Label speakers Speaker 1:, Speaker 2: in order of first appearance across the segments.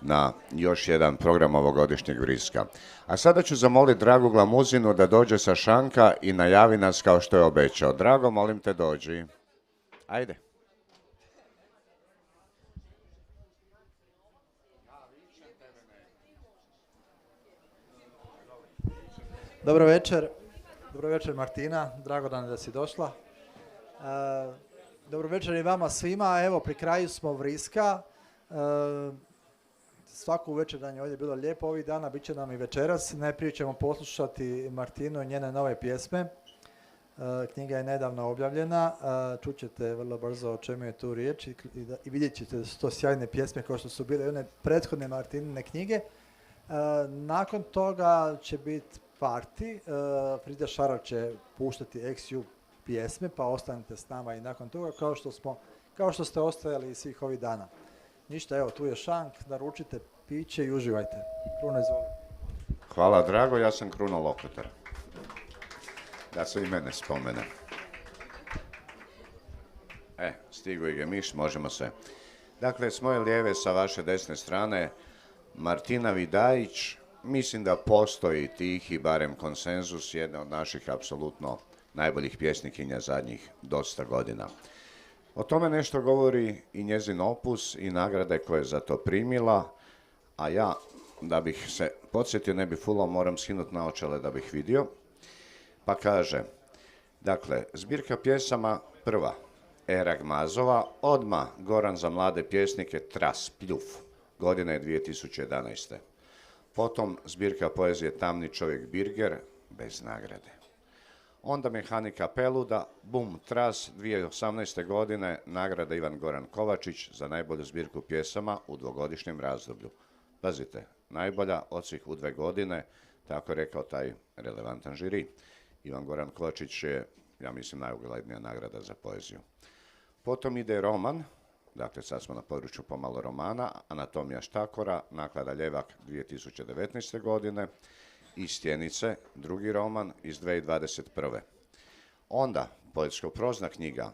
Speaker 1: na još jedan program ovogodišnjeg Vriska. A sada ću zamoliti Dragu Glamuzinu da dođe sa šanka i najavi nas kao što je obećao. Drago, molim te dođi. Ajde.
Speaker 2: Dobro večer. Dobro večer Martina, drago nam je da si došla. Dobro večer i vama svima. Evo, pri kraju smo Vriska. Svaku večer nam je ovdje bilo lijepo ovih dana, bit će nam i večeras. Najprije ćemo poslušati Martinu i njene nove pjesme. Knjiga je nedavno objavljena, čućete vrlo brzo o čemu je tu riječ i vidjet ćete da su to sjajne pjesme kao što su bile one prethodne Martinine knjige. Nakon toga će biti party, Frida Šarov će puštati XU pjesme, pa ostanite s nama i nakon toga kao što ste ostajali i svih ovih dana. Ništa, evo, tu je šank, naručite piće i uživajte. Kruno, izvoli.
Speaker 1: Hvala, Drago, ja sam Kruno Lokotar. Da se i mene spomene. Stigo i Gemiš, možemo se. Dakle, s moje lijeve, sa vaše desne strane, Martina Vidajić. Mislim da postoji tihi, barem konsenzus, jedna od naših apsolutno najboljih pjesnikinja zadnjih dosta godina. O tome nešto govori i njezin opus i nagrade koje je za to primila, a ja, da bih se podsjetio, ne bi fulao, moram skinuti naočale da bih vidio. Pa kaže, dakle, zbirka pjesama prva, Era Gmazova, odmah Goran za mlade pjesnike, Tras, Pljuf, godine je 2011. Potom zbirka poezije Tamni čovjek Birger, bez nagrade. Onda Mehanika Peluda, Bum, Tras, 2018. godine, nagrada Ivan Goran Kovačić za najbolju zbirku pjesama u dvogodišnjem razdoblju. Pazite, najbolja od svih u 2 godine, tako je rekao taj relevantan žiri. Ivan Goran Kovačić je, ja mislim, najuglednija nagrada za poeziju. Potom ide roman, dakle sad smo na području pomalo romana, Anatomija štakora, naklada Ljevak 2019. godine i Stjenice, drugi roman iz 2021. Onda poetsko-prozna knjiga,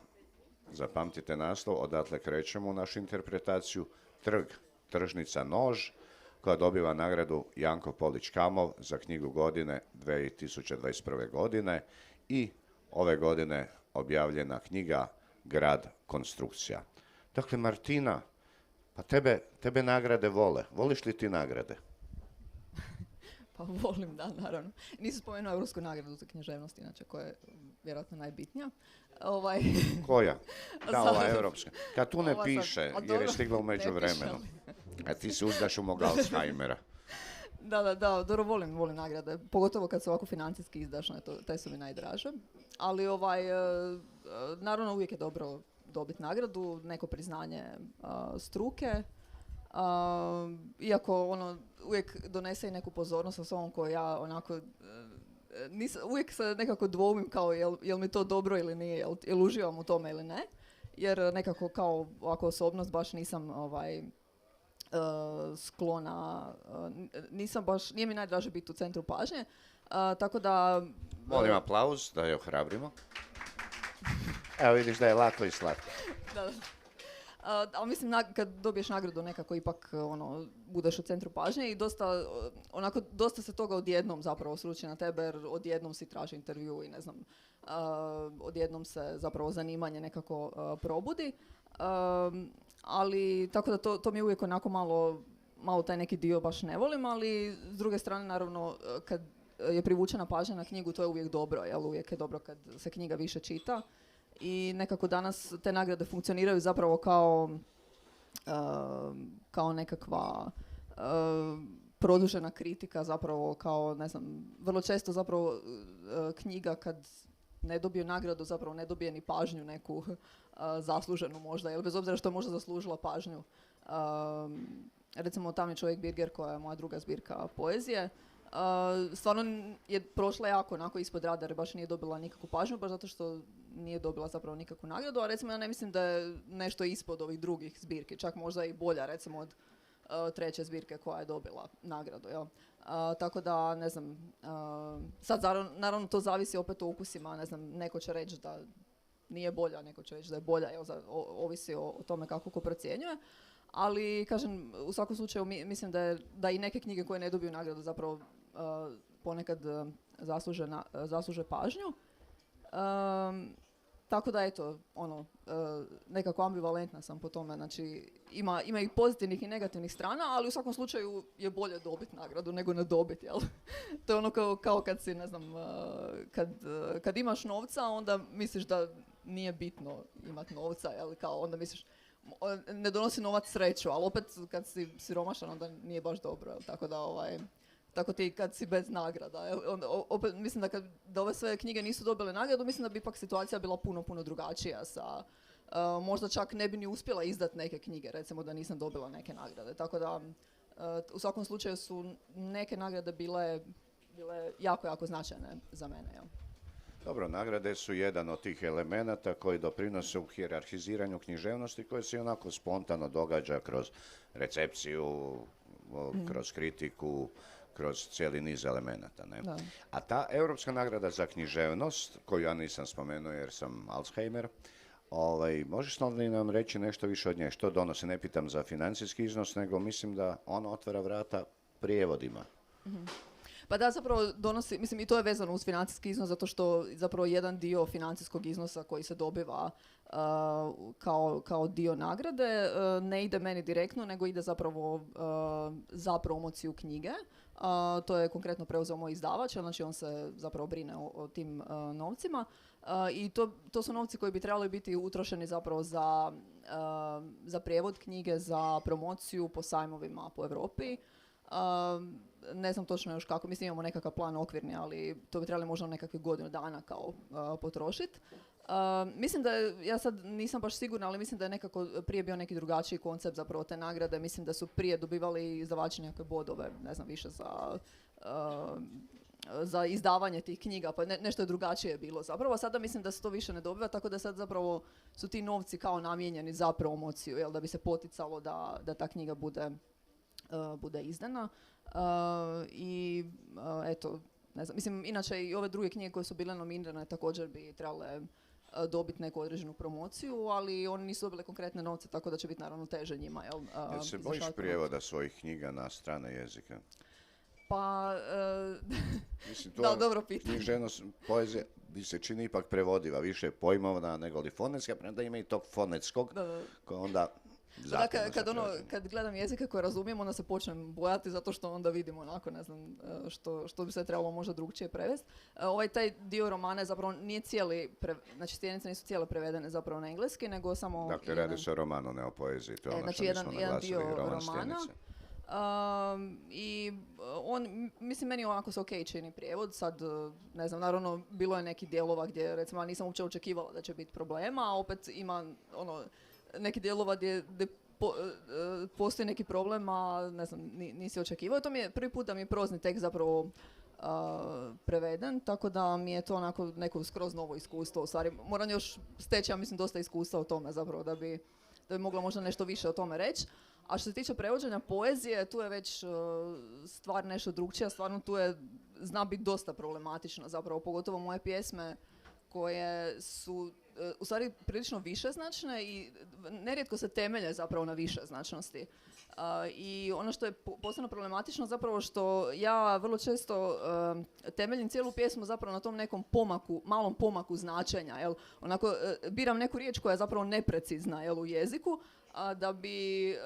Speaker 1: zapamtite naslov, odatle krećemo u našu interpretaciju, Trg, tržnica, nož, koja dobiva nagradu Janko Polić-Kamov za knjigu godine 2021. godine i ove godine objavljena knjiga Grad konstrukcija. Dakle, Martina, pa tebe nagrade vole. Voliš li ti nagrade?
Speaker 3: Pa volim, da, naravno. Nisam spomenuo Europsku nagradu za književnost, inače, koja je vjerojatno najbitnija.
Speaker 1: Koja? Da, ova europska. Kad tu ne piše, jer je stigla u međuvremenu. A ti se uzdaš u mog Alzheimera.
Speaker 3: Da, dobro, volim nagrade. Pogotovo kad se ovako financijski izdašne, taj su mi najdraže. Ali naravno uvijek je dobro dobiti nagradu, neko priznanje struke. Iako uvijek donese i neku pozornost sa sobom koju ja onako uvijek se nekako dvoumim kao jel mi to dobro ili nije, jel uživam u tome ili ne. Jer nekako kao ovako osobnost baš nisam sklona, nije mi najdraže biti u centru pažnje, tako da...
Speaker 1: Molim aplauz da je ohrabrimo. Evo vidiš da je lako i slatko.
Speaker 3: Da. Ali mislim, kad dobiješ nagradu nekako ipak budeš u centru pažnje i dosta se toga odjednom zapravo sruči na tebe, jer odjednom si traži intervju i ne znam, odjednom se zapravo zanimanje nekako probudi. Ali tako da to mi je uvijek onako malo taj neki dio baš ne volim, ali s druge strane naravno kad je privučena pažnja na knjigu, to je uvijek dobro, jel? Uvijek je dobro kad se knjiga više čita. I nekako danas te nagrade funkcioniraju zapravo kao nekakva produžena kritika, zapravo kao, ne znam, vrlo često zapravo knjiga kad ne dobije nagradu, zapravo ne dobije ni pažnju neku zasluženu možda, jer bez obzira što je možda zaslužila pažnju. Recimo Tamni čovjek Birger, koja je moja druga zbirka poezije, stvarno je prošla jako onako ispod radara, baš nije dobila nikakvu pažnju, baš zato što nije dobila zapravo nikakvu nagradu, a recimo ja ne mislim da je nešto ispod ovih drugih zbirki, čak možda i bolja recimo od treće zbirke koja je dobila nagradu, jel? Tako da, ne znam, sad naravno to zavisi opet o ukusima, ne znam, neko će reći da nije bolja, neko će reći da je bolja, jel? Ovisi o tome kako ko procjenjuje. Ali, kažem, u svakom slučaju mislim da i neke knjige koje ne dobiju nagradu zapravo ponekad zasluže pažnju. Tako da, eto, nekako ambivalentna sam po tome, znači ima i pozitivnih i negativnih strana, ali u svakom slučaju je bolje dobiti nagradu nego ne dobiti, jel? To je ono kao kad si, ne znam, kad imaš novca, onda misliš da nije bitno imati novca, jel? Kao onda misliš, ne donosi novac sreću, ali opet kad si siromašan onda nije baš dobro, jel? Tako da, tako ti kad si bez nagrada. Opet mislim da ove sve knjige nisu dobile nagradu, mislim da bi ipak situacija bila puno, puno drugačija možda čak ne bi ni uspjela izdati neke knjige, recimo da nisam dobila neke nagrade. Tako da u svakom slučaju su neke nagrade bile jako, jako značajne za mene. Jel?
Speaker 1: Dobro, nagrade su jedan od tih elemenata koji doprinose u hijerarhiziranju književnosti koje se onako spontano događa kroz recepciju, kroz kritiku, kroz cijeli niz elemenata. Ne?
Speaker 3: Da.
Speaker 1: A ta Europska nagrada za književnost, koju ja nisam spomenuo jer sam Alzheimer, možeš li nam reći nešto više od nje? Što donosi? Ne pitam za financijski iznos, nego mislim da ona otvara vrata prijevodima.
Speaker 3: Mm-hmm. Pa da, zapravo donosi, mislim i to je vezano uz financijski iznos, zato što zapravo jedan dio financijskog iznosa koji se dobiva kao dio nagrade ne ide meni direktno, nego ide zapravo za promociju knjige. To je konkretno preuzeo moj izdavač, znači on se zapravo brine o tim novcima. I to su novci koji bi trebali biti utrošeni zapravo za prijevod knjige, za promociju po sajmovima po Europi. Ne znam točno još kako, mislim imamo nekakav plan okvirni, ali to bi trebali možda nekakvih godinu dana kao potrošiti. Mislim da ja sad nisam baš sigurna, ali mislim da je nekako prije bio neki drugačiji koncept zapravo te nagrade. Mislim da su prije dobivali izdavači nekakve bodove, ne znam više za izdavanje tih knjiga, pa nešto je drugačije bilo zapravo. A sada mislim da se to više ne dobiva, tako da sad zapravo su ti novci kao namijenjeni za promociju, jel, da bi se poticalo da ta knjiga bude izdana. Eto, ne znam, mislim, inače i ove druge knjige koje su bile nominirane također bi trebale dobiti neku određenu promociju, ali oni nisu dobile konkretne novce, tako da će biti naravno teže njima.
Speaker 1: Jel se bojiš prijevoda svojih knjiga na strane jezike?
Speaker 3: Pa,
Speaker 1: mislim, to
Speaker 3: da, dobro pitanje.
Speaker 1: Književnost, poezija bi se čini ipak prevodiva, više pojmovna nego li fonetska, premda ima i tog fonetskog, koji onda
Speaker 3: kad gledam jezike koje razumijem, onda se počnem bojati zato što onda vidimo onako, ne znam, što bi se trebalo možda drugčije prevesti. Taj dio romana je zapravo nije znači stjenice nisu cijele prevedene zapravo na engleski, nego samo...
Speaker 1: Dakle, radi se o romanu, ne o poeziji, to je ono
Speaker 3: znači
Speaker 1: što nismo naglasili, roman
Speaker 3: romana.
Speaker 1: Stjenice.
Speaker 3: I mislim, meni onako se okej čini prijevod, sad, ne znam, naravno, bilo je nekih dijelova gdje, recimo, nisam uopće očekivala da će biti problema, a opet ima, neki dijelova gdje postoji neki problem, a ne znam, nisi očekivao. To mi je prvi put da mi je prozni tekst zapravo preveden, tako da mi je to onako neko skroz novo iskustvo. U stvari, moram još steći, ja mislim, dosta iskustva o tome zapravo, da bi mogla možda nešto više o tome reći. A što se tiče prevođenja poezije, tu je već stvar nešto drugčija, stvarno tu zna biti dosta problematično, zapravo, pogotovo moje pjesme koje su u stvari prilično višeznačne i nerijetko se temelje zapravo na višeznačnosti. I ono što je posebno problematično zapravo što ja vrlo često temeljim cijelu pjesmu zapravo na tom nekom malom pomaku značenja. Jel? Onako, biram neku riječ koja je zapravo neprecizna, jel, u jeziku, da bi,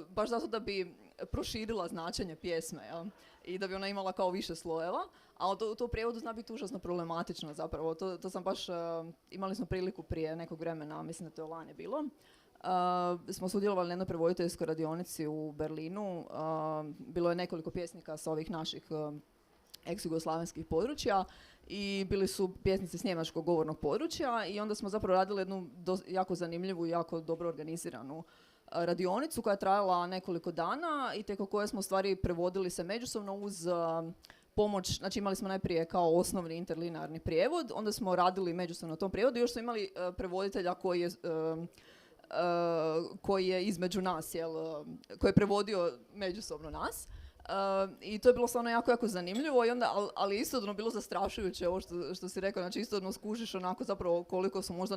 Speaker 3: baš zato da bi proširila značenje pjesme, jel? I da bi ona imala kao više slojeva, a to u prijevodu zna biti užasno problematično zapravo. To sam baš, imali smo priliku prije nekog vremena, mislim da to je lani bilo, smo sudjelovali na jednoj prevoditeljskoj radionici u Berlinu. Bilo je nekoliko pjesnika sa ovih naših ex-jugoslavenskih područja i bili su pjesnici s njemačkog govornog područja i onda smo zapravo radili jednu jako zanimljivu i jako dobro organiziranu radionicu koja je trajala nekoliko dana i tijekom koje smo u stvari prevodili se međusobno uz pomoć, znači imali smo najprije kao osnovni interlinearni prijevod, onda smo radili međusobno tom prijevodu i još smo imali prevoditelja koji je između nas, koji je prevodio međusobno nas. I to je bilo stvarno jako, jako zanimljivo, i onda, ali istodobno bilo zastrašujuće ovo što si rekao, znači istodobno skužiš onako zapravo koliko su možda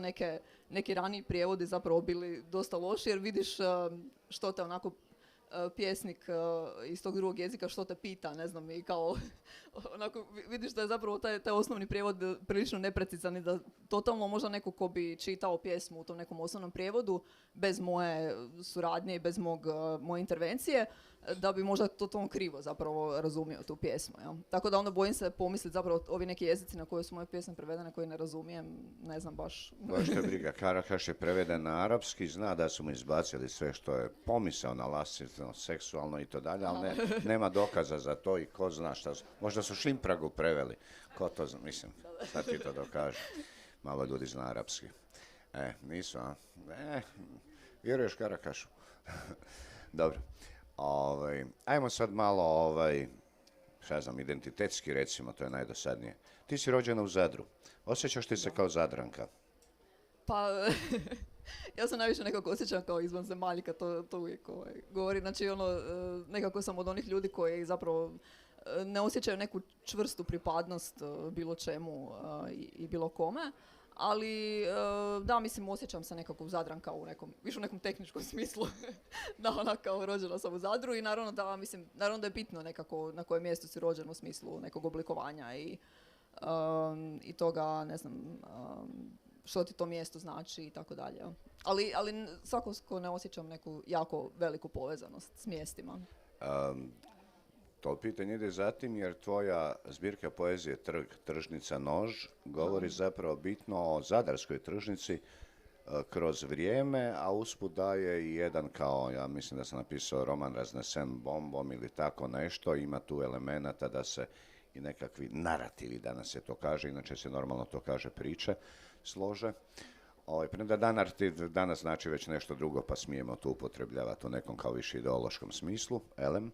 Speaker 3: neki raniji prijevodi zapravo bili dosta loši, jer vidiš što te onako pjesnik iz tog drugog jezika što te pita, ne znam, i kao onako vidiš da je zapravo taj osnovni prijevod prilično neprecizan i da totalno možda neko ko bi čitao pjesmu u tom nekom osnovnom prijevodu bez moje suradnje i bez moje intervencije, da bi možda totalno krivo zapravo razumio tu pjesmu. Jel? Tako da onda bojim se pomisliti zapravo ovi neki jezici na koje su moje pjesme prevedene koje ne razumijem, ne znam baš.
Speaker 1: Baš te briga, Karakaš je preveden na arapski, zna da su mu izbacili sve što je pomisao na lascivno, seksualno i to dalje, ali nema dokaza za to i ko zna šta. Možda su Šimpragu preveli, ko to zna, mislim, sad ti to dokaže. Malo ljudi zna arapski. Nisu, a? Vjeruješ Karakašu? Dobro. Ajmo sad malo, šta znam, identitetski recimo, to je najdosadnije. Ti si rođena u Zadru. Osjećaš ti se kao Zadranka?
Speaker 3: Pa, ja se najviše nekako osjećam kao izvanzemaljka, to uvijek govori. Znači, nekako sam od onih ljudi koji zapravo ne osjećaju neku čvrstu pripadnost bilo čemu i bilo kome. Ali, da, mislim, osjećam se nekako Zadranka više u nekom tehničkom smislu. Da, ona kao rođena sam u Zadru i naravno da je bitno nekako na kojem mjestu si rođen u smislu nekog oblikovanja i toga, ne znam, što ti to mjesto znači i tako dalje. Ali svakako ne osjećam neku jako veliku povezanost s mjestima.
Speaker 1: To pitanje ide zatim jer tvoja zbirka poezije Tržnica nož govori zapravo bitno o zadarskoj tržnici kroz vrijeme, a usput daje i jedan kao, ja mislim da sam napisao roman Raznesen bombom ili tako nešto, ima tu elemenata da se i nekakvi narativi, danas se to kaže, inače se normalno to kaže priče, slože. Premda narrativ danas znači već nešto drugo, pa smijemo to upotrebljavati u nekom kao više ideološkom smislu, elem.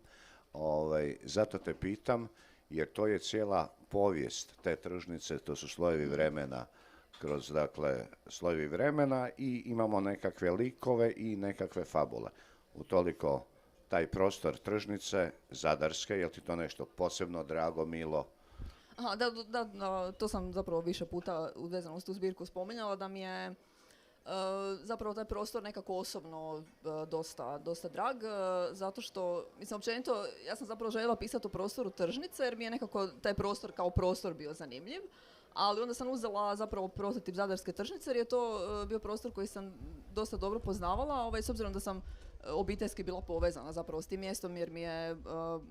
Speaker 1: Zato te pitam, jer to je cijela povijest te tržnice, to su slojevi vremena, kroz, dakle, slojevi vremena i imamo nekakve likove i nekakve fabule. Utoliko taj prostor tržnice, zadarske, je li ti to nešto posebno drago, milo?
Speaker 3: Aha, da, to sam zapravo više puta vezano uz tu zbirku spominjala, da mi je zapravo taj prostor nekako osobno dosta drag, zato što, mislim, općenito, ja sam zapravo željela pisati o prostoru tržnice, jer mi je nekako taj prostor kao prostor bio zanimljiv, ali onda sam uzela zapravo prototip zadarske tržnice, jer je to bio prostor koji sam dosta dobro poznavala, s obzirom da sam obiteljski bila povezana zapravo s tim mjestom, jer mi je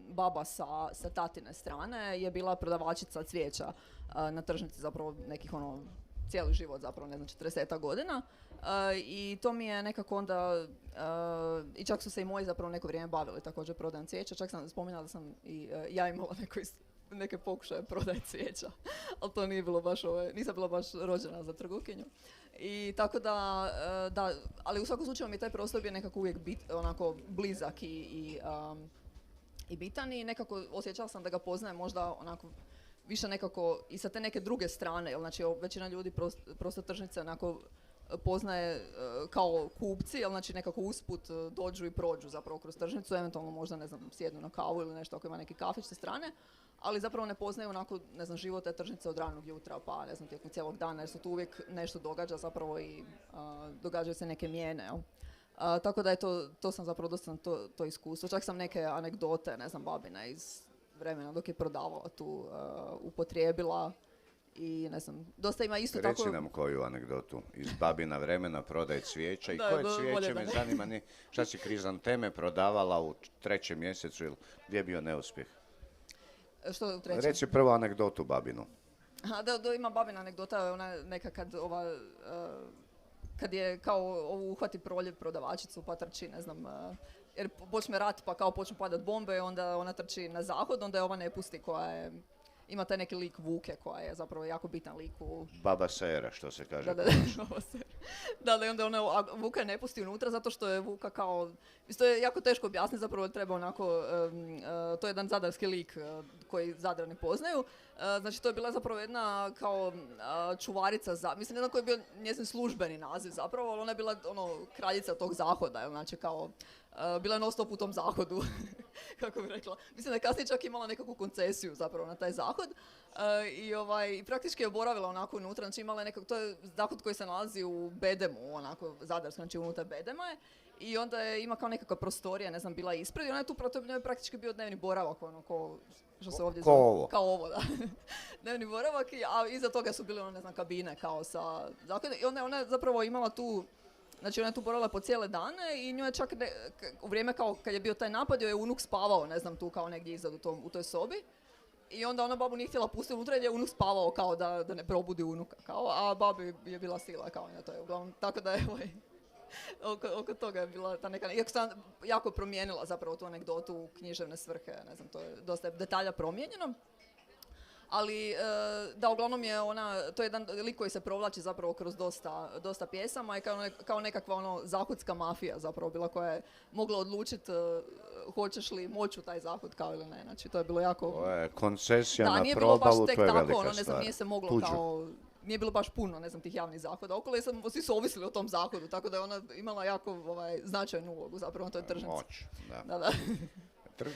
Speaker 3: baba sa tatine strane je bila prodavačica cvijeća na tržnici zapravo nekih cijeli život zapravo, ne znam, 40 godina. I to mi je nekako onda, i čak su se i moji zapravo neko vrijeme bavili također prodajom cvijeća, čak sam spominjala da sam i ja imala neke pokušaje prodaje cvijeća, ali to nije bilo baš, nisam bila baš rođena za trgovkinju. I tako da, ali u svakom slučaju mi je taj prostor bio nekako uvijek onako blizak i bitan i nekako osjećala sam da ga poznajem možda onako više nekako i sa te neke druge strane, jer znači većina ljudi prostor tržnice onako poznaje kao kupci, ali znači nekako usput dođu i prođu zapravo kroz tržnicu, eventualno možda, ne znam, sjednu na kavu ili nešto ako ima neki kafić sa strane, ali zapravo ne poznaju onako, ne znam, život te tržnice od ranog jutra pa, ne znam, tijekom cijelog dana, jer se tu uvijek nešto događa zapravo i događaju se neke mijene, jel? Tako da je to sam zapravo dosta to iskustvo. Čak sam neke anegdote, ne znam, babina iz vremena dok je prodavala tu upotrijebila i ne znam, dosta ima isto tako...
Speaker 1: Reci nam koju anegdotu iz babina vremena prodaje cvijeća i koje cvijeće me zanima, šta si krizanteme prodavala u 3. mjesecu ili gdje je bio neuspjeh?
Speaker 3: Što u 3?
Speaker 1: Reci prvo anegdotu babinu.
Speaker 3: Da, ima babina anegdota, ona neka kad je kao uhvati proljev prodavačicu pa trči, ne znam, jer počne rat pa kao počnu padat bombe i onda ona trči na zahod, onda je ova ne pusti koja ima taj neki lik Vuke koja je zapravo jako bitan lik u...
Speaker 1: Baba Sera, što se kaže.
Speaker 3: Da, i onda ona Vuka ne pusti unutra zato što je Vuka kao... To je jako teško objasniti, zapravo treba onako... to je jedan zadarski lik koji Zadrani poznaju. Znači to je bila zapravo jedna kao čuvarica, mislim ne znam koji je bio njezin službeni naziv zapravo, ali ona je bila kraljica tog zahoda, znači kao bila je non stop u tom zahodu, kako bi rekla. Mislim da je kasnije čak imala nekakvu koncesiju zapravo na taj zahod i praktički je boravila onako unutra, znači imala je to je zahod koji se nalazi u Bedemu, onako Zadarskom, znači unutar Bedema je. I onda je ima kao nekakva prostorija, ne znam, bila ispred i ona je tu praktički bio dnevni boravak, ono, što se ovdje zove.
Speaker 1: Ovo.
Speaker 3: Kao ovo, da. Dnevni boravak, a iza toga su bile, ne znam, kabine kao sa zakonom. I onda je zapravo imala tu, znači ona je tu boravila po cijele dane i nju je čak u vrijeme kao kad je bio taj napad, joj je unuk spavao, ne znam, tu kao negdje iza u toj sobi. I onda ona babu nije htjela pustiti unutra jer je unuk spavao kao da ne probudi unuka, kao, a babi je bila sila kao na to je uglavnom, tako da je oko toga je bila ta neka, iako sam jako promijenila zapravo tu anegdotu u književne svrhe, ne znam, to je dosta detalja promijenjeno. Ali da, uglavnom je to je jedan lik koji se provlači zapravo kroz dosta pjesama i kao nekakva zahodska mafija zapravo bila koja je mogla odlučiti hoćeš li moći u taj zahod kao ili ne. Znači to je bilo jako...
Speaker 1: To je koncesija
Speaker 3: da,
Speaker 1: na
Speaker 3: nije bilo baš
Speaker 1: probalu,
Speaker 3: tek
Speaker 1: to je
Speaker 3: tako,
Speaker 1: velika
Speaker 3: ne znam,
Speaker 1: stvar.
Speaker 3: nije se moglo
Speaker 1: Tuđu.
Speaker 3: kao... Nije bilo baš puno, ne znam, tih javnih zahoda okolo i svi su ovisili o tom zahodu, tako da je ona imala jako značajnu ulogu zapravo na toj tržnici.
Speaker 1: Moć, da.
Speaker 3: Da.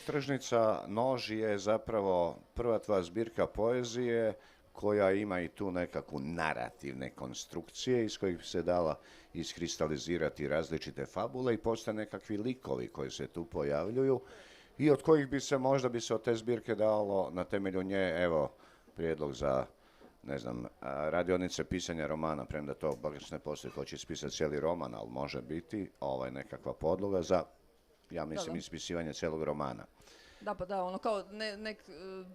Speaker 1: Tržnica Nož je zapravo prva tvoja zbirka poezije koja ima i tu nekakvu narativne konstrukcije iz kojih bi se dala iskristalizirati različite fabule i postoje nekakvi likovi koji se tu pojavljuju i od kojih bi se od te zbirke dalo na temelju nje, evo, prijedlog za, ne znam, radionice pisanja romana, premda to baš ne postoji ko će ispisati cijeli roman, ali može biti nekakva podloga za, ja mislim, ispisivanje cijelog romana.
Speaker 3: Da, pa da, ono kao,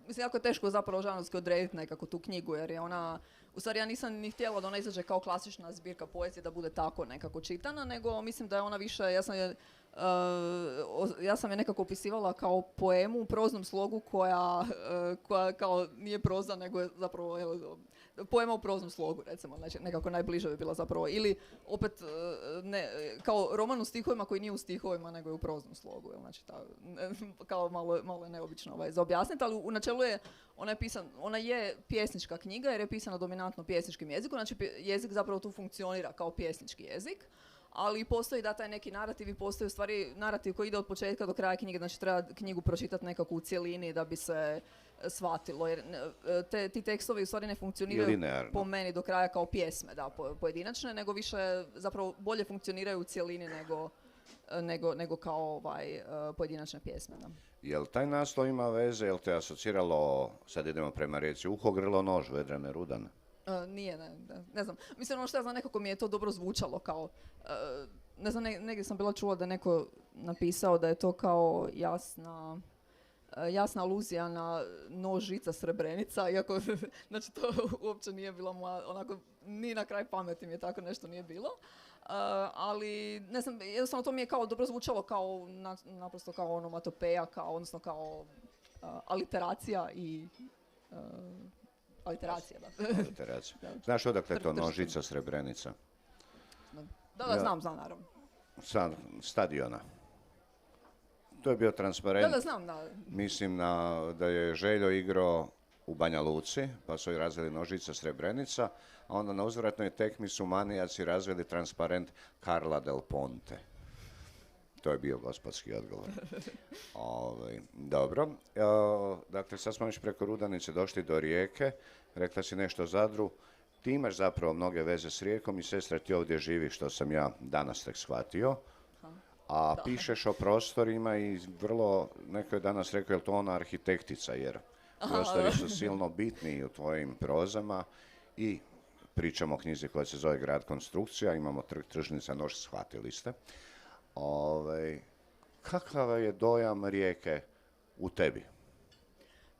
Speaker 3: mislim, jako je teško zapravo žanrovski odrediti nekako tu knjigu, jer je ona, u stvari ja nisam ni htjela da ona izađe kao klasična zbirka poezije, da bude tako nekako čitana, nego mislim da je ona više, ja sam je nekako opisivala kao poemu u proznom slogu koja kao nije proza, nego je zapravo poema u proznom slogu, recimo, znači nekako najbliže bi bila zapravo, ili opet kao roman u stihovima koji nije u stihovima, nego je u proznom slogu, znači kao malo je neobično za objasniti, ali u načelu je, ona je pjesnička knjiga jer je pisana dominantno pjesničkim jezikom, znači jezik zapravo tu funkcionira kao pjesnički jezik, ali postoji taj neki narativ i postoji u stvari narativ koji ide od početka do kraja knjige, znači treba knjigu pročitati nekako u cjelini da bi se shvatilo, jer ti tekstovi u stvari ne funkcioniraju po meni do kraja kao pjesme, da, pojedinačne, nego više zapravo bolje funkcioniraju u cjelini nego kao pojedinačne pjesme. Da.
Speaker 1: Jel taj naslov ima veze, jel te asociralo, sad idemo prema rijeci, uho, grlo, nož, Vedrane Rudan?
Speaker 3: Nije, ne znam. Mislim, što ja znam, nekako mi je to dobro zvučalo kao, ne znam, negdje sam bila čula da je neko napisao da je to kao jasna aluzija na nož, žica, Srebrenica, iako, znači to uopće nije bila moja, onako, ni na kraj pameti mi je tako nešto nije bilo. Ali, ne znam, jednostavno to mi je kao dobro zvučalo kao, naprosto kao onomatopeja, odnosno kao aliteracija i... Aliteracija, da.
Speaker 1: Aliteracija. Znaš odakle to nožica, Srebrenica?
Speaker 3: Da, znam, naravno.
Speaker 1: Stadiona. To je bio transparent.
Speaker 3: Da, znam, da.
Speaker 1: Mislim da je Željo igrao u Banja Luci, pa su i razvili nožica, Srebrenica, a onda na uzvratnoj tekmi su manijaci razvili transparent Carla del Ponte. To je bio gospodski odgovor. Dobro. Dakle, sad smo već preko Rudanice došli do Rijeke. Rekla si nešto o Zadru. Ti imaš zapravo mnoge veze s Rijekom i sestra ti ovdje živi, što sam ja danas tek shvatio. A pišeš o prostorima i neko je danas rekao, je li to ona arhitektica, jer prostori su silno bitni u tvojim prozama i pričamo o knjizi koja se zove Grad konstrukcija, imamo trg, tržnica, nož, shvatili ste. Kakav je dojam Rijeke u tebi?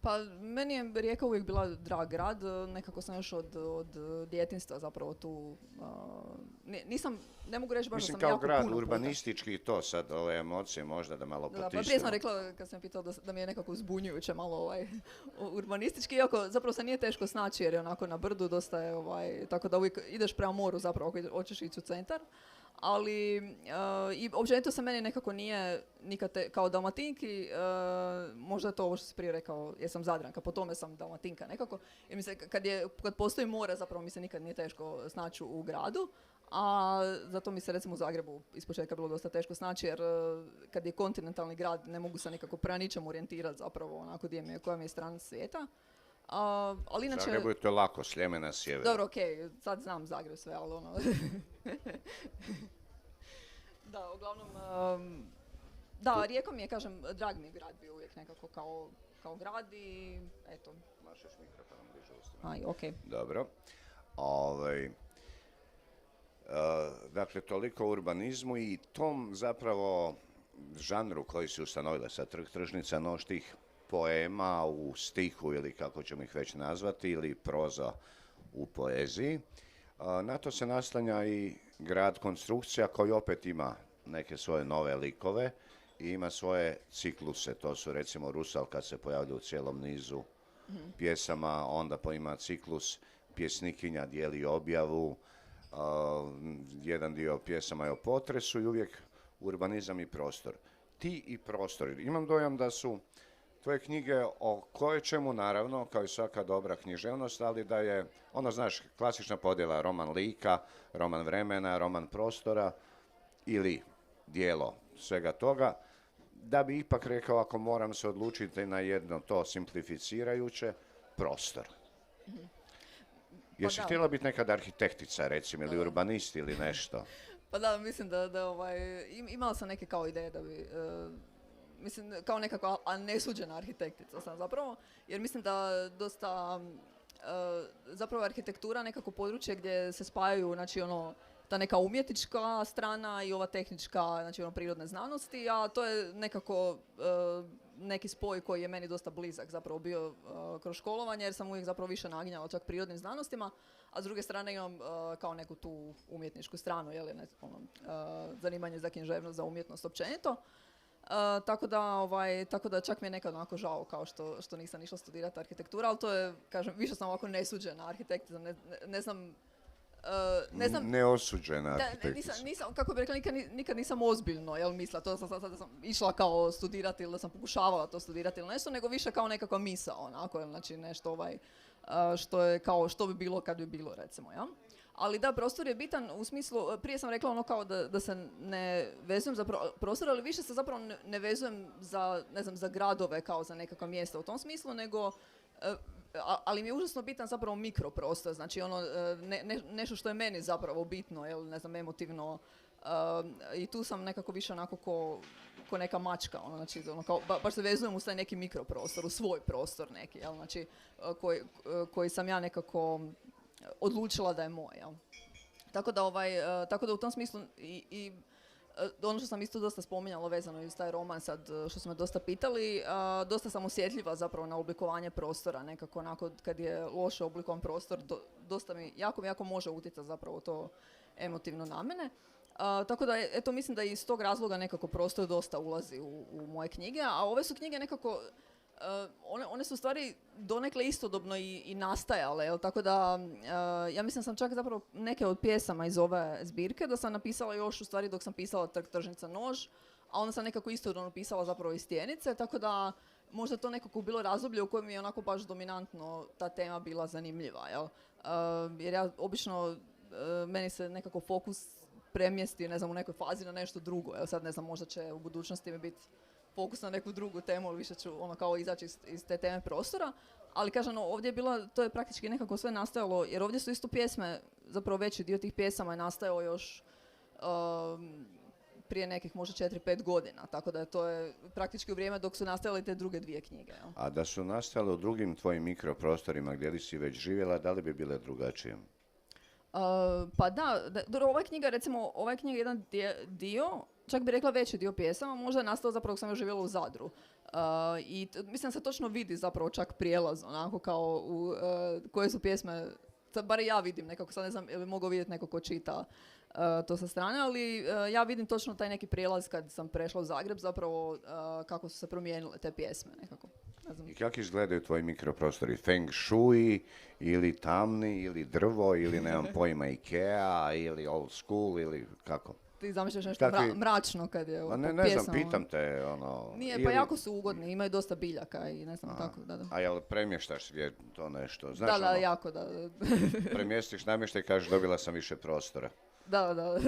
Speaker 3: Pa meni je Rijeka uvijek bila drag grad, nekako sam još od djetinjstva zapravo tu, ne mogu reći baš da sam jako puno.
Speaker 1: Mislim kao grad, urbanistički to sad, ove emocije možda da malo potisnemo.
Speaker 3: Pa prije sam rekla kad sam pitala da mi je nekako zbunjujuće malo urbanistički, iako zapravo se nije teško snaći jer je onako na brdu dosta je, tako da uvijek ideš prema moru zapravo ako hoćeš ići u centar. Ali i općenito se meni nekako nije nikad kao Dalmatinki, možda je to ovo što si prije rekao, jer sam Zadranka, po tome sam Dalmatinka nekako. Jer mi se, kad postoji more, zapravo mi se nikad nije teško snaći u gradu, a zato mi se recimo u Zagrebu ispočetka bilo dosta teško snaći, jer kad je kontinentalni grad ne mogu se nekako prema ničemu orijentirati zapravo onako koja mi je strana svijeta. Ali inače...
Speaker 1: Zagrebu je to lako, Sljemena sjever.
Speaker 3: Dobro, okej, sad znam Zagreb sve, ali ono... Da, uglavnom... Da, Rijeka mi je, kažem, drag mi je grad bio uvijek nekako kao grad i eto.
Speaker 1: Mašeš mikrofonom bliže usta.
Speaker 3: Aj, okej.
Speaker 1: Dobro. Dakle, toliko o urbanizmu i tom zapravo žanru koji si ustanovila sa tržnica, noš tih poema u stihu ili kako ćemo ih već nazvati, ili proza u poeziji. Na to se naslanja i grad konstrukcija koji opet ima neke svoje nove likove i ima svoje cikluse. To su recimo Rusalka se pojavlja u cijelom nizu pjesama, onda ima ciklus Pjesnikinja dijeli objavu, jedan dio pjesama je o potresu i uvijek urbanizam i prostor. Ti i prostor. Imam dojam da su tvoje knjige o čemu naravno, kao i svaka dobra književnost, ali da je, ono znaš, klasična podjela roman lika, roman vremena, roman prostora ili dijelo svega toga, da bi ipak rekao, ako moram se odlučiti na jedno to simplificirajuće, prostor. Jesi htjela biti nekad arhitektica, recimo, ili urbanist ili nešto?
Speaker 3: Pa da, mislim da imala sam neke kao ideje da bi, mislim, kao nekako nesuđena arhitektica sam zapravo, jer mislim da dosta, zapravo arhitektura nekako područje gdje se spajaju, znači ono, ta neka umjetnička strana i ova tehnička, znači ono, prirodne znanosti, a to je nekako neki spoj koji je meni dosta blizak zapravo bio kroz školovanje, jer sam uvijek zapravo više naginjala čak prirodnim znanostima, a s druge strane imam kao neku tu umjetničku stranu, zanimanje za književnost, za umjetnost općenito. Tako da čak mi je nekad onako žao kao što nisam išla studirati arhitekturu, ali to je, kažem, više sam ovako nesuđena arhitektica, ne znam,
Speaker 1: neosuđena arhitektica.
Speaker 3: Nisam, kako bih rekla, nikad nisam ozbiljno mislila, to da sam išla kao studirati ili da sam pokušavala to studirati ili nešto, nego više kao nekakva misao, onako, znači nešto što je kao što bi bilo kad bi bilo, recimo, ja. Ali da, prostor je bitan u smislu, prije sam rekla ono kao da se ne vezujem za prostor, ali više se zapravo ne vezujem za, ne znam, za gradove kao za nekakva mjesta u tom smislu, nego ali mi je užasno bitan zapravo mikroprostor, znači ono, nešto što je meni zapravo bitno, ne znam, emotivno, i tu sam nekako više onako ko neka mačka, znači, baš se vezujem u taj neki mikroprostor, u svoj prostor neki, znači, koji sam ja nekako odlučila da je moj, Tako da u tom smislu i ono što sam isto dosta spominjala vezano iz taj roman sad što smo dosta pitali, dosta sam osjetljiva zapravo na oblikovanje prostora, nekako onako kad je loše oblikovan prostor, dosta mi jako može utjecati zapravo to emotivno na mene. Tako da, eto, mislim da iz tog razloga nekako prostor dosta ulazi u moje knjige, a ove su knjige nekako, one su u stvari donekle istodobno i nastajale, tako da ja mislim sam čak zapravo neke od pjesama iz ove zbirke da sam napisala još u stvari dok sam pisala Trg, tržnica, nož, a onda sam nekako istodobno pisala zapravo iz Stjenice, tako da možda to nekako bilo razdoblje u kojem mi je onako baš dominantno ta tema bila zanimljiva, jer ja obično, meni se nekako fokus premjesti, ne znam, u nekoj fazi na nešto drugo, sad ne znam, možda će u budućnosti mi biti fokus na neku drugu temu, ali više ću ono kao izaći iz te teme prostora, ali kažem, ovdje je bilo, to je praktički nekako sve nastajalo, jer ovdje su isto pjesme, zapravo veći dio tih pjesama je nastajao još prije nekih možda 4-5 godina, tako da to je praktički u vrijeme dok su nastajale te druge dvije knjige.
Speaker 1: A da su nastale u drugim tvojim mikroprostorima gdje li si već živjela, da li bi bile drugačije?
Speaker 3: Pa da, ova knjiga, recimo, jedan dio, čak bi rekla veći dio pjesama, možda je nastao zapravo sam još živjela u Zadru. I mislim da se točno vidi zapravo čak prijelaz, onako kao koje su pjesme, bar ja vidim nekako, sad ne znam, bi mogao vidjeti neko ko čita to sa strane, ali ja vidim točno taj neki prijelaz kad sam prešla u Zagreb, zapravo kako su se promijenile te pjesme nekako.
Speaker 1: I kako izgledaju tvoji mikroprostori? Feng shui, ili tamni, ili drvo, ili nemam pojma Ikea, ili old school, ili kako?
Speaker 3: Ti zamišljaš nešto mračno kad je
Speaker 1: ne znam, pitam te,
Speaker 3: Nije, pa jako su ugodni, imaju dosta biljaka i ne znam tako, da.
Speaker 1: A jel premještaš gdje to nešto? Znaš,
Speaker 3: da, jako, da.
Speaker 1: Premjestiš namještaj i kažeš dobila sam više prostora.
Speaker 3: Da.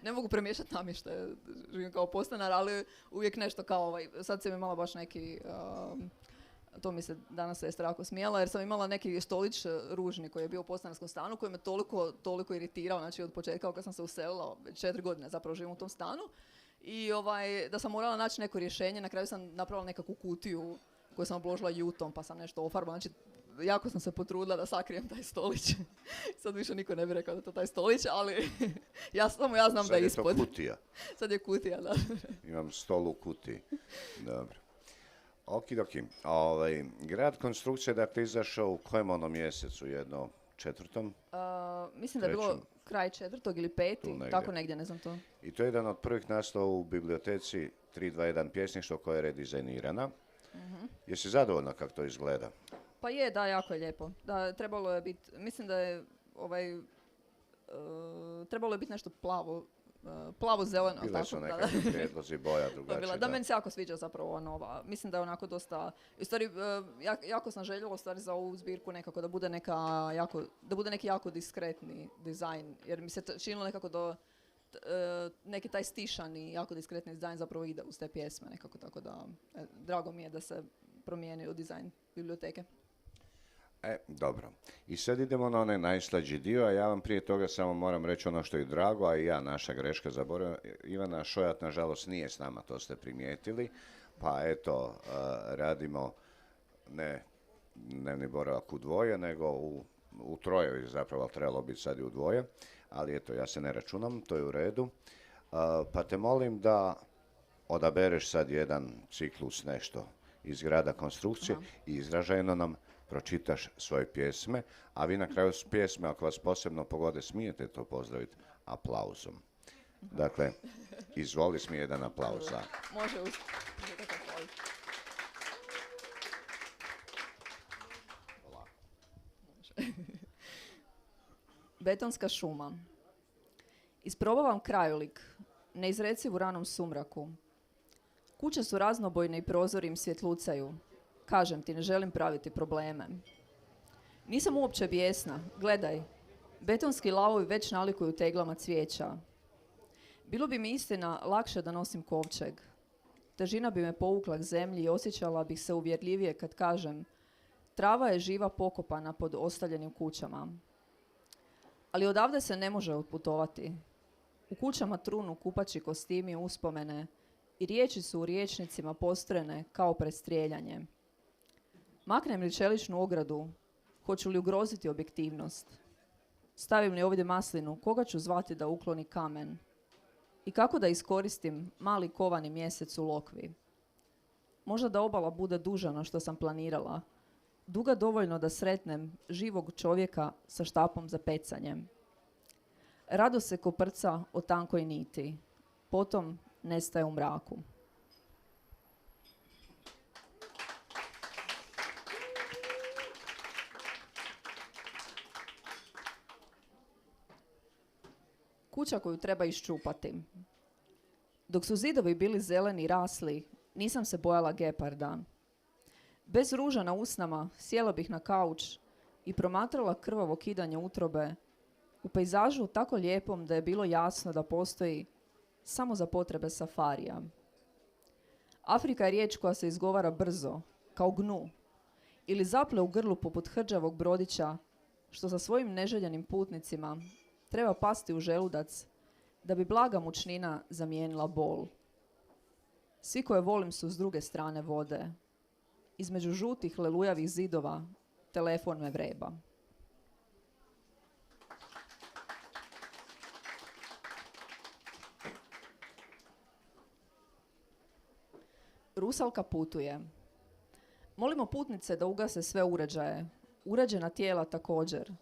Speaker 3: Ne mogu premiješati namještaje, živim kao podstanar, ali uvijek nešto kao sad sam imala baš neki, to mi se danas sestra jako smijela, jer sam imala neki stolić ružni koji je bio u podstanarskom stanu, koji me toliko iritirao, znači od početka kad sam se uselila, već 4 godine zapravo živim u tom stanu, i da sam morala naći neko rješenje, na kraju sam napravila nekakvu kutiju koju sam obložila jutom, pa sam nešto ofarbala, znači jako sam se potrudila da sakrijem taj stolić. Sad više niko ne bi rekao da je to taj stolić, ali ja znam da je ispod.
Speaker 1: Sad je to kutija.
Speaker 3: Sad je kutija, da.
Speaker 1: Imam stol u kutiji. Dobro. Okidoki. Grad konstrukcije, dakle, izašao u kojem ono mjesecu? Jedno četvrtom?
Speaker 3: Mislim da je bilo kraj 4. ili 5. Tako negdje, ne znam to.
Speaker 1: I to je jedan od prvih nastao u biblioteci 321 pjesništvo koja je redizajnirana. Jesi zadovoljna kako to izgleda?
Speaker 3: Pa je, da, jako je lijepo. Da, trebalo je biti, mislim da je trebalo je biti nešto plavo-zeleno.
Speaker 1: Bile su nekakvi prijedlozi boja drugačije.
Speaker 3: Da, meni se jako sviđa zapravo ova nova. Mislim da je onako dosta, u stvari, jako sam željela u stvari za ovu zbirku nekako da bude neki jako diskretni dizajn, jer mi se činilo nekako neki taj stišani, jako diskretni dizajn zapravo ide uz te pjesme nekako, tako da drago mi je da se promijenio dizajn biblioteke.
Speaker 1: Dobro. I sad idemo na onaj najslađi dio, a ja vam prije toga samo moram reći ono što je drago, a i ja, naša greška, zaboravim. Ivana Šojat, nažalost, nije s nama, to ste primijetili, pa eto, radimo ne dnevni boravak u dvoje, nego u troje, zapravo trebalo biti sad i u dvoje, ali eto, ja se ne računam, to je u redu. Pa te molim da odabereš sad jedan ciklus nešto iz grada konstrukcije i izražajno nam pročitaš svoje pjesme, a vi na kraju pjesme, ako vas posebno pogode, smijete to pozdraviti aplauzom. Dakle, izvoli, smije jedan aplauz.
Speaker 3: Može Betonska šuma. Isprobavam krajolik, neizreciv u ranom sumraku. Kuće su raznobojne i prozori im svjetlucaju. Kažem ti, ne želim praviti probleme. Nisam uopće bijesna. Gledaj, betonski lavovi već nalikuju teglama cvijeća. Bilo bi mi istina lakše da nosim kovčeg. Težina bi me povukla k zemlji i osjećala bih se uvjerljivije kad kažem trava je živa pokopana pod ostavljenim kućama. Ali odavde se ne može otputovati. U kućama trunu kupači kostimi uspomene i riječi su u riječnicima postrojene kao prestrijeljanje. Maknem li čeličnu ogradu, hoću li ugroziti objektivnost? Stavim li ovdje maslinu, koga ću zvati da ukloni kamen? I kako da iskoristim mali kovani mjesec u lokvi? Možda da obala bude duža no što sam planirala. Duga dovoljno da sretnem živog čovjeka sa štapom za pecanjem. Rado se koprca o tankoj niti. Potom nestaje u mraku. Kuća koju treba iščupati. Dok su zidovi bili zeleni i rasli, nisam se bojala geparda. Bez ruža na usnama sjela bih na kauč i promatrala krvavo kidanje utrobe u pejzažu tako lijepom da je bilo jasno da postoji samo za potrebe safarija. Afrika je riječ koja se izgovara brzo, kao gnu, ili zaple u grlu poput hrđavog brodića, što sa svojim neželjenim putnicima treba pasti u želudac da bi blaga mučnina zamijenila bol. Svi koje volim su s druge strane vode. Između žutih lelujavih zidova telefon me vreba. Rusalka putuje. Molimo putnice da ugase sve uređaje. Uređena tijela također.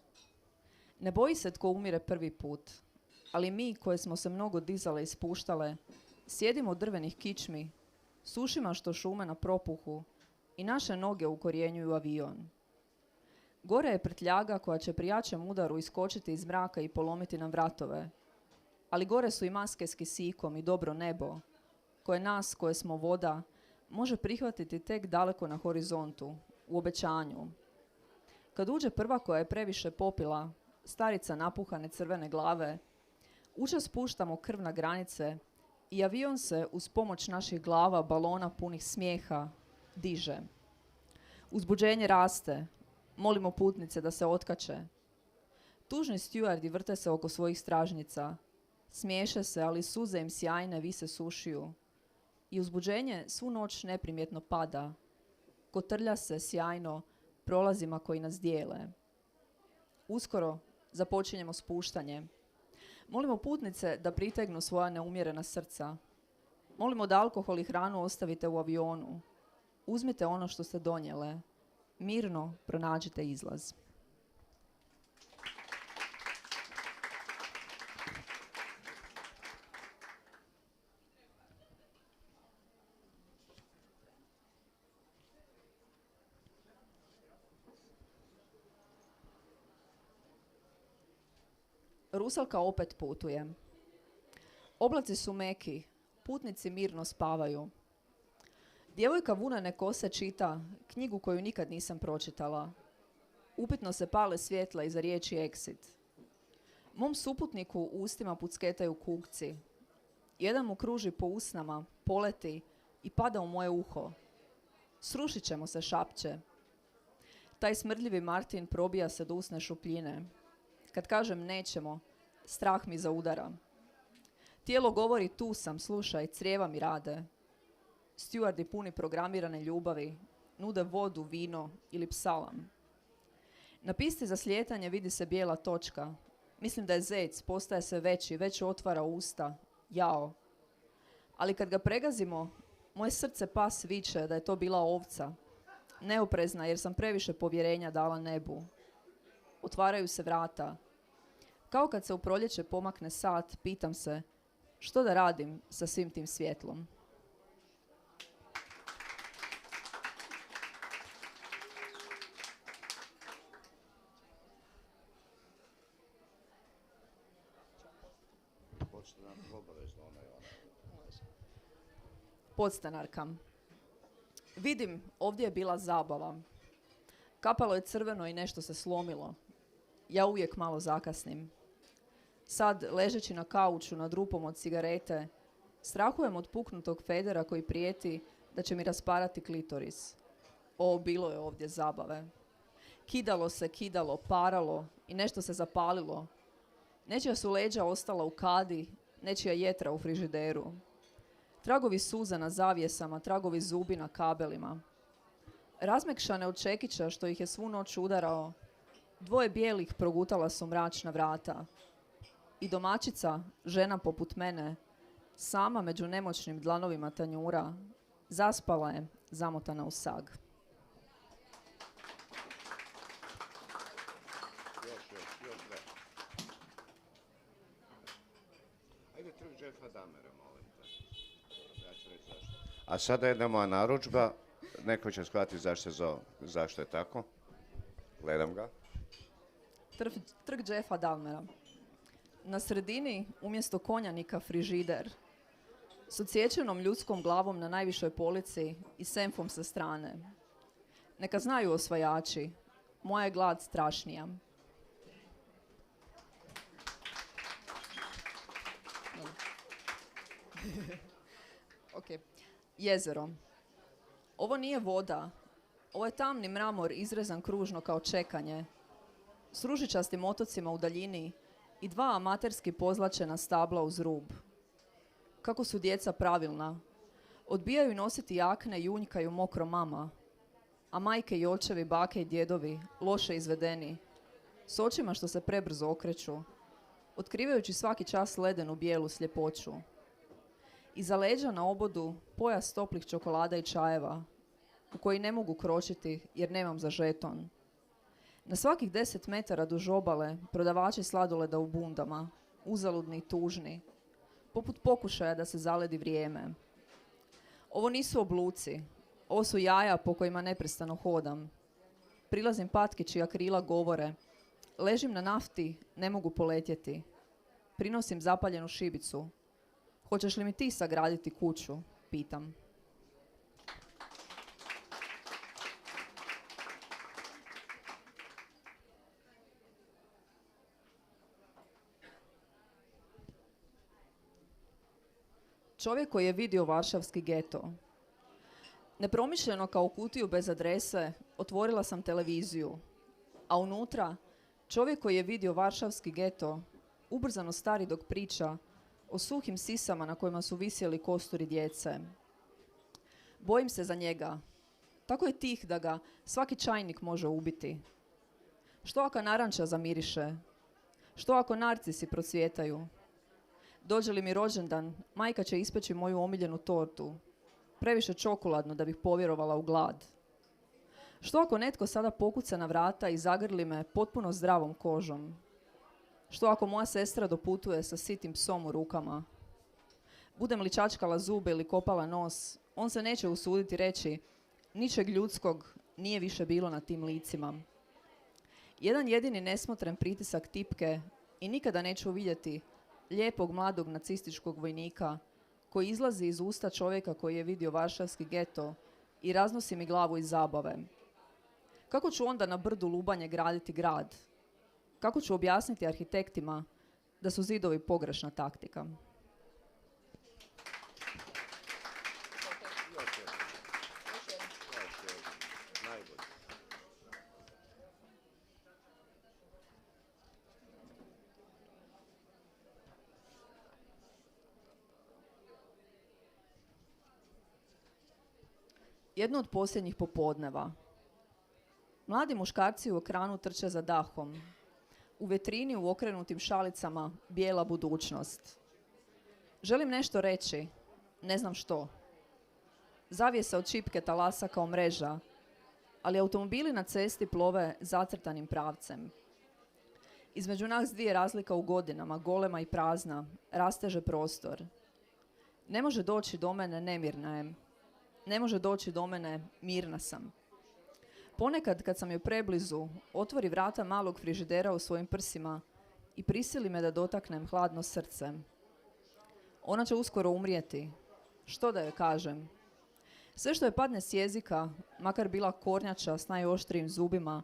Speaker 3: Ne boji se tko umire prvi put, ali mi koje smo se mnogo dizale i spuštale, sjedimo od drvenih kičmi, sušima što šume na propuhu i naše noge ukorjenjuju avion. Gore je prtljaga koja će pri jačem udaru iskočiti iz mraka i polomiti nam vratove, ali gore su i maske s kisikom i dobro nebo, koje nas, koje smo voda, može prihvatiti tek daleko na horizontu, u obećanju. Kad uđe prva koja je previše popila, starica napuhane crvene glave, Učas spuštamo krv na granice i avion se uz pomoć naših glava, balona punih smijeha, diže. Uzbuđenje raste, molimo putnice da se otkače. Tužni stjuardi vrte se oko svojih stražnjica, smiješe se, ali suze im sjajne vise sušiju. I uzbuđenje svu noć neprimjetno pada, kotrlja se sjajno prolazima koji nas dijele. Uskoro započinjemo spuštanje. Molimo putnice da pritegnu svoja neumjerena srca. Molimo da alkohol i hranu ostavite u avionu. Uzmite ono što ste donijele. Mirno pronađite izlaz. Rusalka opet putuje. Oblaci su meki, putnici mirno spavaju. Djevojka vunane kose čita knjigu koju nikad nisam pročitala. Upitno se pale svjetla iza riječi exit. Mom suputniku u ustima pucketaju kukci. Jedan mu kruži po usnama, poleti i pada u moje uho. Srušit ćemo se, šapće. Taj smrdljivi Martin probija se do usne šupljine. Kad kažem nećemo, strah mi zaudara. Tijelo govori tu sam, slušaj, crijeva mi rade. Stjuardi puni programirane ljubavi, nude vodu, vino ili psalam. Na pisti za slijetanje vidi se bijela točka. Mislim da je zec, postaje sve veći, već otvara usta. Jao. Ali kad ga pregazimo, moje srce pas viče da je to bila ovca. Neoprezna jer sam previše povjerenja dala nebu. Otvaraju se vrata. Kao kad se u proljeće pomakne sat, pitam se što da radim sa svim tim svjetlom. Podstanarka. Vidim, ovdje je bila zabava. Kapalo je crveno i nešto se slomilo. Ja uvijek malo zakasnim. Sad, ležeći na kauču nad rupom od cigarete, strahujem od puknutog federa koji prijeti da će mi rasparati klitoris. O, bilo je ovdje zabave. Kidalo se, kidalo, paralo i nešto se zapalilo. Nečija su leđa ostala u kadi, nečija jetra u frižideru. Tragovi suza na zavjesama, tragovi zubi na kabelima. Razmekšane od čekića što ih je svu noć udarao, dvoje bijelih progutala su mračna vrata. I domaćica, žena poput mene, sama među nemoćnim dlanovima tanjura, zaspala je, zamotana u sag.
Speaker 1: Ajde Trg Jeffa Dahmera, molim te. Ja ću reći zašto. A sada jedna moja narudžba, neko će shvatiti zašto je tako. Gledam ga.
Speaker 3: Trg Jeffa Dahmera. Na sredini, umjesto konjanika, frižider. S odsječenom ljudskom glavom na najvišoj polici i senfom sa strane. Neka znaju osvajači, moja je glad strašnija. Okay. Jezero. Ovo nije voda. Ovo je tamni mramor izrezan kružno kao čekanje. S ružičastim otocima u daljini i dva amaterski pozlačena stabla uz rub. Kako su djeca pravilna. Odbijaju nositi jakne i junjkaju mokro mama. A majke i očevi, bake i djedovi, loše izvedeni. S očima što se prebrzo okreću. Otkrivajući svaki čas ledenu bijelu sljepoću. Iza leđa na obodu pojas toplih čokolada i čajeva, u koji ne mogu kročiti jer nemam za žeton. Na svakih 10 metara duž obale prodavači sladoleda u bundama, uzaludni i tužni, poput pokušaja da se zaledi vrijeme. Ovo nisu obluci, ovo su jaja po kojima neprestano hodam. Prilazim patki čija krila govore, ležim na nafti, ne mogu poletjeti. Prinosim zapaljenu šibicu. Hoćeš li mi ti sagraditi kuću? Pitam. Čovjek koji je vidio varšavski geto. Nepromišljeno kao kutiju bez adrese otvorila sam televiziju, a unutra čovjek koji je vidio varšavski geto ubrzano stari dok priča o suhim sisama na kojima su visjeli kosturi djece. Bojim se za njega. Tako je tih da ga svaki čajnik može ubiti. Što ako naranča zamiriše? Što ako narcisi procvjetaju? Dođe li mi rođendan, majka će ispeći moju omiljenu tortu. Previše čokoladno da bih povjerovala u glad. Što ako netko sada pokuca na vrata i zagrli me potpuno zdravom kožom? Što ako moja sestra doputuje sa sitim psom u rukama? Budem li čačkala zube ili kopala nos, on se neće usuditi reći ničeg ljudskog nije više bilo na tim licima. Jedan jedini nesmotren pritisak tipke i nikada neću vidjeti lijepog mladog nacističkog vojnika koji izlazi iz usta čovjeka koji je vidio varšavski geto i raznosi mi glavu iz zabave. Kako ću onda na brdu Lubanje graditi grad? Kako ću objasniti arhitektima da su zidovi pogrešna taktika? Jedno od posljednjih popodneva. Mladi muškarci u ekranu trče za dahom. U vetrini u okrenutim šalicama bijela budućnost. Želim nešto reći, ne znam što. Zavjesa od čipke talasa kao mreža, ali automobili na cesti plove zacrtanim pravcem. Između nas dvije razlika u godinama, golema i prazna, rasteže prostor. Ne može doći do mene, nemirna je. Ne može doći do mene, mirna sam. Ponekad, kad sam joj preblizu, otvori vrata malog frižidera u svojim prsima i prisili me da dotaknem hladno srce. Ona će uskoro umrijeti. Što da joj kažem? Sve što je padne s jezika, makar bila kornjača s najoštrijim zubima,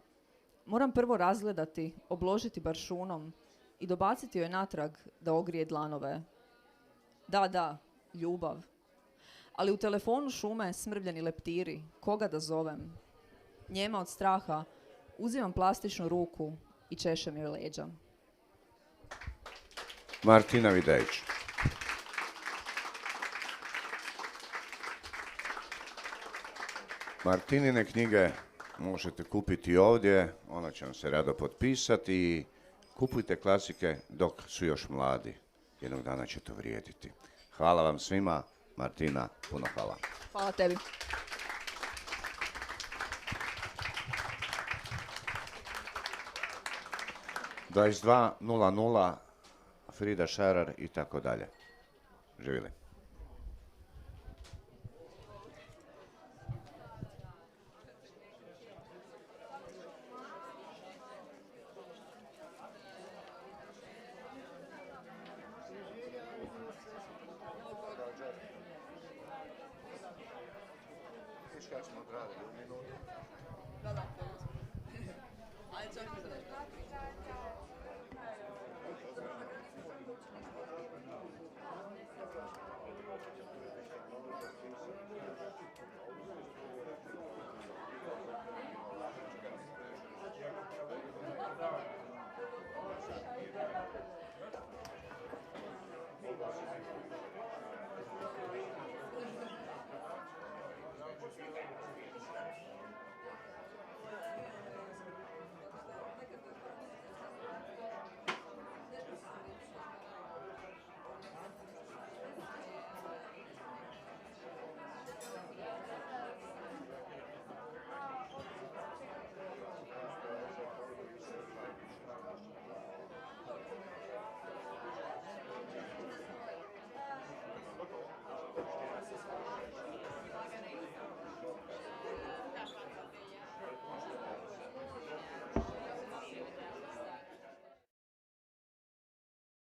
Speaker 3: moram prvo razgledati, obložiti baršunom i dobaciti joj natrag da ogrije dlanove. Da, ljubav. Ali u telefonu šume smrvljeni leptiri. Koga da zovem? Njema od straha uzimam plastičnu ruku i češem joj leđa.
Speaker 1: Martina Vidajić. Martinine knjige možete kupiti ovdje, ona će vam se rado potpisati i kupujte klasike dok su još mladi. Jednog dana će to vrijediti. Hvala vam svima. Martina, puno hvala.
Speaker 3: Hvala tebi.
Speaker 1: Dvadeset 2:00 Frida Šarar i tako dalje. Živjeli. Kako smo odradili u minutu.
Speaker 3: Da. Ajde, čak se